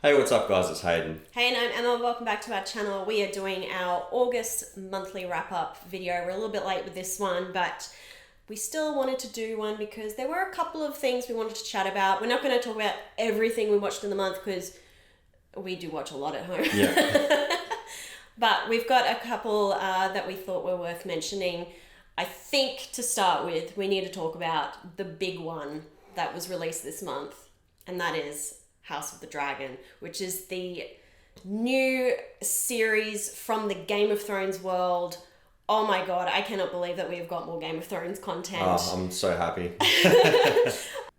Hey, what's up guys? It's Hayden. Hey, and I'm Emma. Welcome back to our channel. We are doing our August monthly wrap-up video. We're a little bit late with this one, but we still wanted to do one because there were a couple of things we wanted to chat about. We're not going to talk about everything we watched in the month because we do watch a lot at home. Yeah. But we've got a couple that we thought were worth mentioning. I think to start with, we need to talk about the big one that was released this month, and that is House of the Dragon, which is the new series from the Game of Thrones world. Oh my god, I cannot believe that we have got more Game of Thrones content. Oh, I'm so happy.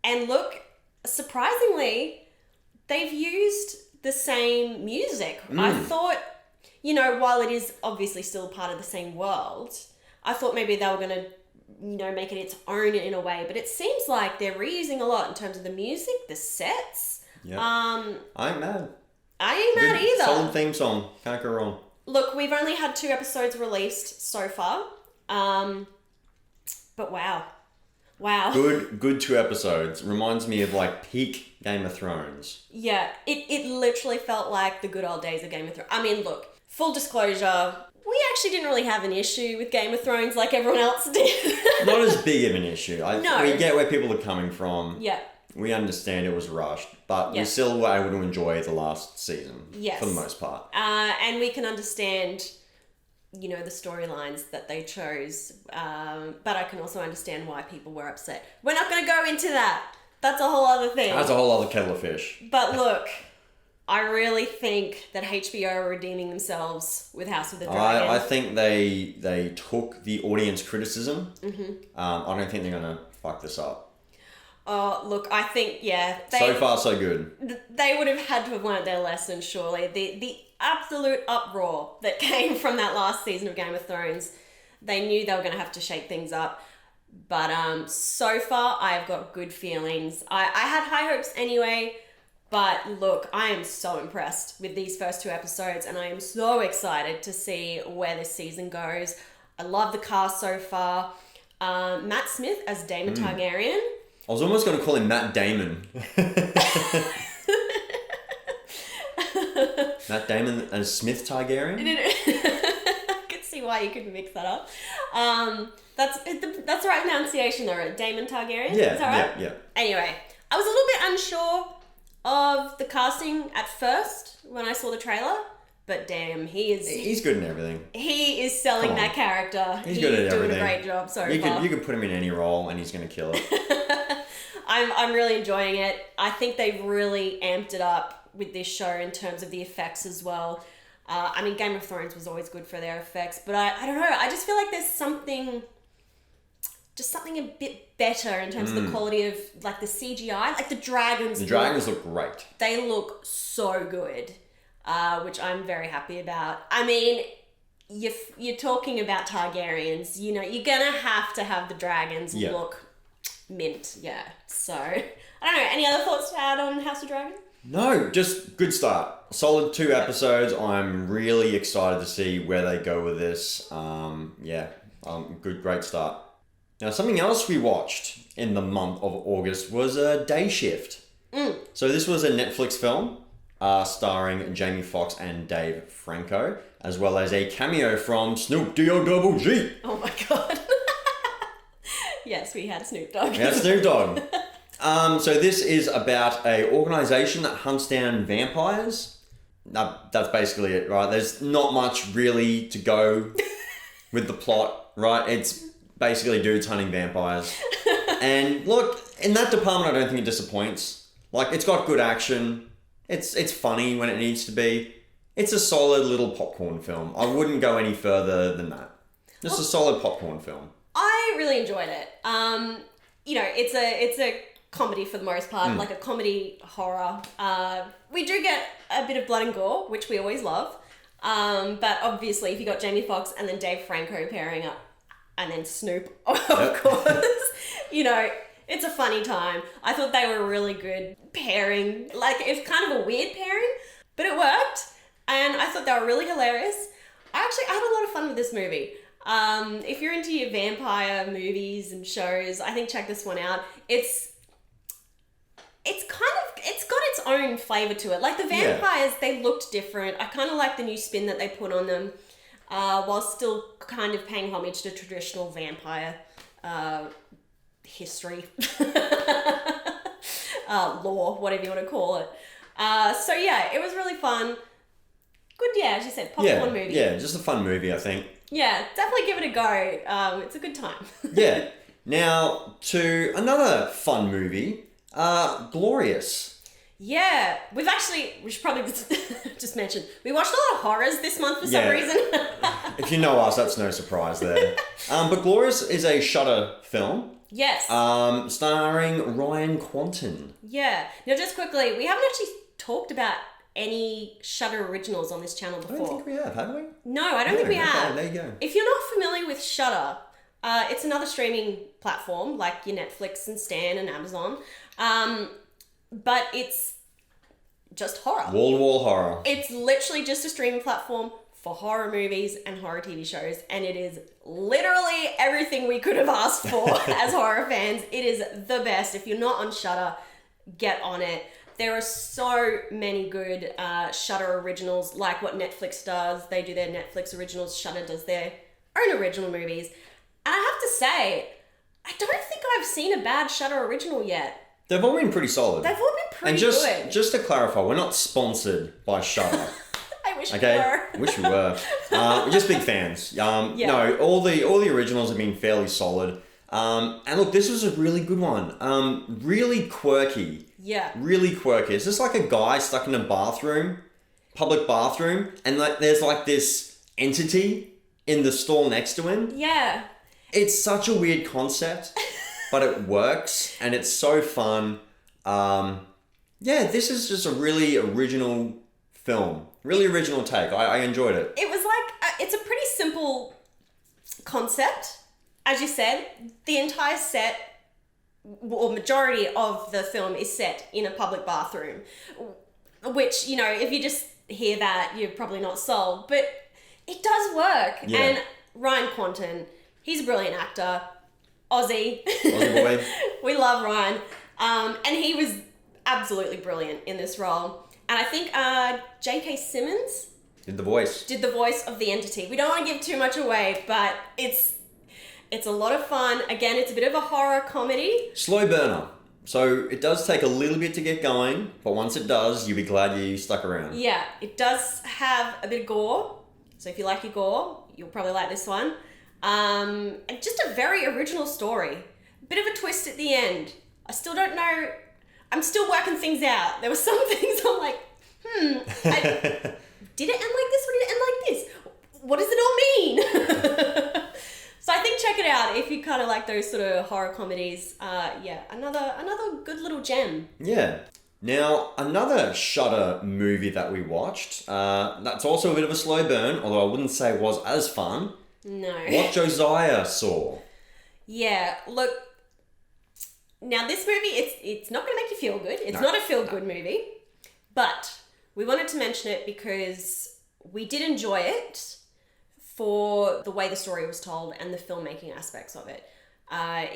And look, surprisingly, they've used the same music. I thought, while it is obviously still part of the same world, I thought maybe they were going to, make it its own in a way. But it seems like they're reusing a lot in terms of the music, the sets. Yeah. I ain't mad. I ain't mad either. Solid theme song. Can't go wrong. Look, we've only had 2 episodes released so far. But wow. Good 2 episodes. Reminds me of like peak Game of Thrones. Yeah, it literally felt like the good old days of Game of Thrones. I mean, look, full disclosure, we actually didn't really have an issue with Game of Thrones like everyone else did. Not as big of an issue. No. We get where people are coming from. Yeah. We understand it was rushed, but we Yeah. still were able to enjoy the last season. Yes. For the most part. And we can understand, the storylines that they chose. But I can also understand why people were upset. We're not going to go into that. That's a whole other thing. That's a whole other kettle of fish. But look, I really think that HBO are redeeming themselves with House of the Dragon. I think they took the audience criticism. Mm-hmm. I don't think they're going to fuck this up. Oh, look, I think, yeah. So far, so good. They would have had to have learnt their lesson, surely. The absolute uproar that came from that last season of Game of Thrones, they knew they were going to have to shake things up. But so far, I have got good feelings. I had high hopes anyway, but look, I am so impressed with these first 2 episodes, and I am so excited to see where this season goes. I love the cast so far. Matt Smith as Daemon Targaryen. I was almost going to call him Matt Damon. Matt Damon as Smith Targaryen? I could see why you could mix that up. That's the right pronunciation though, right? Damon Targaryen? Yeah, Is that right? yeah. Anyway, I was a little bit unsure of the casting at first when I saw the trailer, but damn, He's good in everything. he is selling Come on. that character. He's good at doing everything. a great job so You far. could put him in any role and he's going to kill it. I'm really enjoying it. I think they've really amped it up with this show in terms of the effects as well. Game of Thrones was always good for their effects, but I don't know. I just feel like there's something a bit better in terms of the quality of like the CGI. Like the dragons. The dragons look great. They look so good, which I'm very happy about. I mean, you're talking about Targaryens. You're gonna have to have the dragons look mint. Yeah. So I don't know. Any other thoughts to add on House of Dragon? No, just good start. Solid 2 episodes. I'm really excited to see where they go with this. Great start. Now, something else we watched in the month of August was Day Shift. So this was a Netflix film starring Jamie Foxx and Dave Franco, as well as a cameo from Snoop D-O-double-G. Oh my god. Yes, we had Snoop Dogg. Yeah, Snoop Dogg. So this is about a organization that hunts down vampires. That's basically it, right? There's not much really to go with the plot, right? It's basically dudes hunting vampires. And look, in that department, I don't think it disappoints. Like, it's got good action. It's funny when it needs to be. It's a solid little popcorn film. I wouldn't go any further than that. Just a solid popcorn film. I really enjoyed it. It's a comedy for the most part, like a comedy horror. We do get a bit of blood and gore, which we always love. But obviously, if you got Jamie Foxx and then Dave Franco pairing up, and then Snoop, of course, it's a funny time. I thought they were a really good pairing. Like, it's kind of a weird pairing, but it worked. And I thought they were really hilarious. I had a lot of fun with this movie. If you're into your vampire movies and shows, I think check this one out. It's it's got its own flavour to it. Like the vampires, they looked different. I kind of like the new spin that they put on them, while still kind of paying homage to traditional vampire history, lore, whatever you want to call it. So yeah, it was really fun. Good, yeah, as you said, popcorn movie. Yeah, just a fun movie, I think. Yeah, definitely give it a go. It's a good time. Yeah. Now, to another fun movie, Glorious. Yeah, we should probably just mention, we watched a lot of horrors this month for some reason. If you know us, that's no surprise there. But Glorious is a Shudder film. Yes. Starring Ryan Quanten. Yeah. Now, just quickly, we haven't actually talked about any Shudder originals on this channel before. I don't think we have we? No, I don't think we have. There you go. If you're not familiar with Shudder, it's another streaming platform like your Netflix and Stan and Amazon. But it's just horror. Wall-to-wall horror. It's literally just a streaming platform for horror movies and horror TV shows, and it is literally everything we could have asked for as horror fans. It is the best. If you're not on Shudder, get on it. There are so many good Shudder originals, like what Netflix does. They do their Netflix originals. Shudder does their own original movies. And I have to say, I don't think I've seen a bad Shudder original yet. They've all been pretty solid. They've all been pretty good. And just to clarify, we're not sponsored by Shudder. I wish we were. Wish we were. We're just big fans. No, all the originals have been fairly solid. And look, this was a really good one. Really quirky. Yeah. Really quirky. It's just like a guy stuck in a bathroom, public bathroom, and like there's like this entity in the stall next to him. Yeah. It's such a weird concept, but it works and it's so fun. This is just a really original film. Really original take. I enjoyed it. It was like, it's a pretty simple concept. As you said, the entire set, or majority of the film, is set in a public bathroom. Which, if you just hear that, you're probably not sold. But it does work. Yeah. And Ryan Quanten, he's a brilliant actor. Aussie boy. We love Ryan. And he was absolutely brilliant in this role. And I think J.K. Simmons did the voice of the entity. We don't want to give too much away, but it's a lot of fun. Again, it's a bit of a horror comedy. Slow burner. So it does take a little bit to get going, but once it does, you'll be glad you stuck around. Yeah, it does have a bit of gore. So if you like your gore, you'll probably like this one. And just a very original story. Bit of a twist at the end. I still don't know. I'm still working things out. There were some things I'm like, did it end like this or did it end like this? What does it all mean? So I think check it out if you kind of like those sort of horror comedies. Another good little gem. Yeah. Now, another Shudder movie that we watched, that's also a bit of a slow burn, although I wouldn't say it was as fun. No. What Josiah Saw. Yeah, look, now this movie, it's not going to make you feel good. It's not a feel-good movie, but we wanted to mention it because we did enjoy it for the way the story was told and the filmmaking aspects of it. I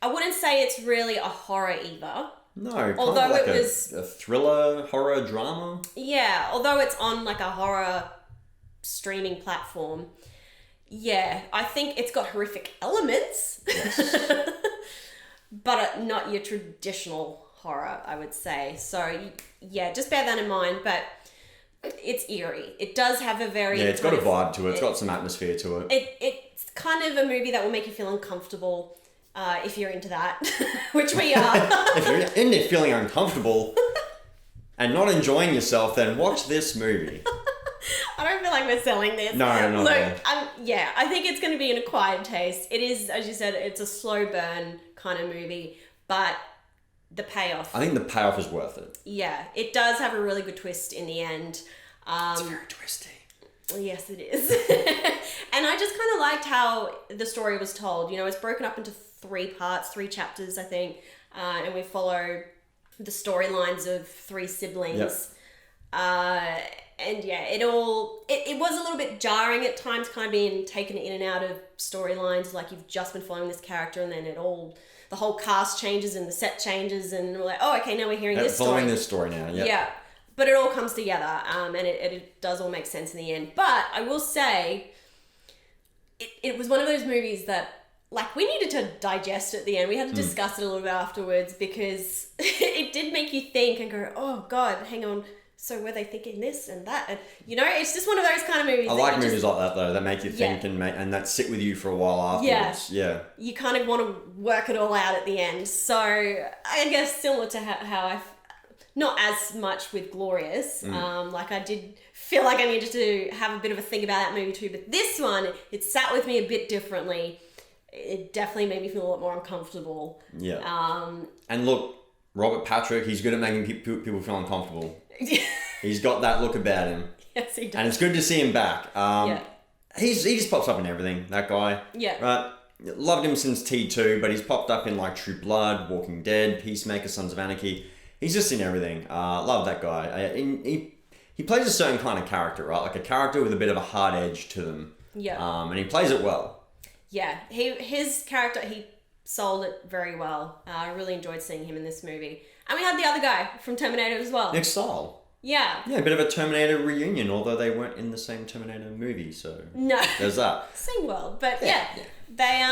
wouldn't say it's really a horror either. No, kind although of like it was a thriller, horror, drama. Yeah, although it's on like a horror streaming platform. Yeah, I think it's got horrific elements. Yes. But not your traditional horror, I would say. So, yeah, just bear that in mind. But it's eerie. It does have a very... Yeah, it's got a vibe to it. It's got some atmosphere to it. It's kind of a movie that will make you feel uncomfortable if you're into that, which we are. If you're into feeling uncomfortable and not enjoying yourself, then watch this movie. I don't feel like we're selling this. No, not Look, at all. I think it's going to be an acquired taste. It is, as you said, it's a slow burn kind of movie, but the payoff. I think the payoff is worth it. Yeah, it does have a really good twist in the end. It's very twisty. Yes, it is. And I just kind of liked how the story was told. It's broken up into 3 parts, 3 chapters, I think, and we follow the storylines of 3 siblings. Yep. And yeah, it was a little bit jarring at times, kind of being taken in and out of storylines. Like you've just been following this character, and then the whole cast changes and the set changes, and we're like, oh, okay, now we're hearing this story. Following this story now, yeah. Yeah, but it all comes together, and it does all make sense in the end. But I will say, it was one of those movies that, like, we needed to digest at the end. We had to discuss it a little bit afterwards, because it did make you think and go, oh God, hang on. So were they thinking this and that? And, it's just one of those kind of movies. I like movies like that, though, that make you think and that sit with you for a while afterwards. Yeah. You kind of want to work it all out at the end. So I guess similar to how not as much with Glorious. Like I did feel like I needed to have a bit of a think about that movie too. But this one, it sat with me a bit differently. It definitely made me feel a lot more uncomfortable. Yeah. And look, Robert Patrick, he's good at making people feel uncomfortable. He's got that look about him. Yes, he does. And it's good to see him back. He just pops up in everything, that guy. Yeah. Right? Loved him since T2, but he's popped up in like True Blood, Walking Dead, Peacemaker, Sons of Anarchy. He's just in everything. Love that guy. He plays a certain kind of character, right? Like a character with a bit of a hard edge to them. Yeah. And he plays it well. Yeah. His character, he sold it very well. I really enjoyed seeing him in this movie. And we had the other guy from Terminator as well. Nick Stahl. Yeah. Yeah, a bit of a Terminator reunion, although they weren't in the same Terminator movie, so no. There's that. Same world, but they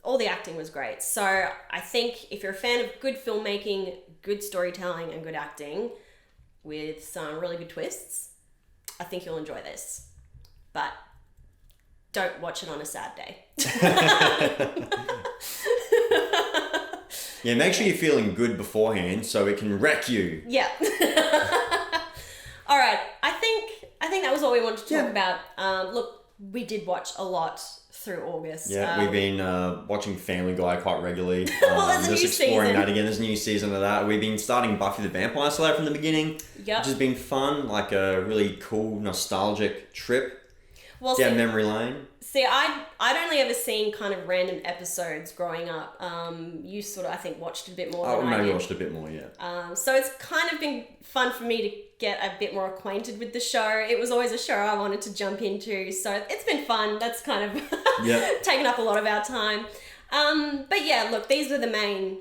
all the acting was great. So I think if you're a fan of good filmmaking, good storytelling, and good acting with some really good twists, I think you'll enjoy this. But don't watch it on a sad day. Yeah, make sure you're feeling good beforehand so it can wreck you. Yeah. All right. I think that was all we wanted to talk about. Look, we did watch a lot through August. Yeah, we've been watching Family Guy quite regularly. Well, there's a just new exploring season. that again. There's a new season of that. We've been starting Buffy the Vampire Slayer from the beginning. Yep. Which has been fun, like a really cool, nostalgic trip Well, down memory lane. See, I'd only ever seen kind of random episodes growing up. You sort of, I think, watched a bit more than I maybe did. watched a bit more, yeah. So it's kind of been fun for me to get a bit more acquainted with the show. It was always a show I wanted to jump into, so it's been fun. That's kind of taken up a lot of our time. But yeah, look, these were the main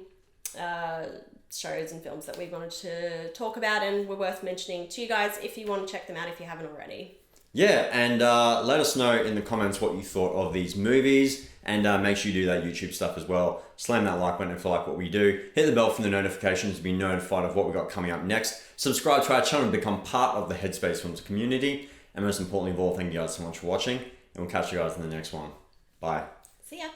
shows and films that we wanted to talk about and were worth mentioning to you guys if you want to check them out if you haven't already. Yeah, and let us know in the comments what you thought of these movies, and make sure you do that YouTube stuff as well. Slam that like button if you like what we do. Hit the bell for the notifications to be notified of what we got coming up next. Subscribe to our channel and become part of the Headspace Films community. And most importantly of all, thank you guys so much for watching, and we'll catch you guys in the next one. Bye. See ya.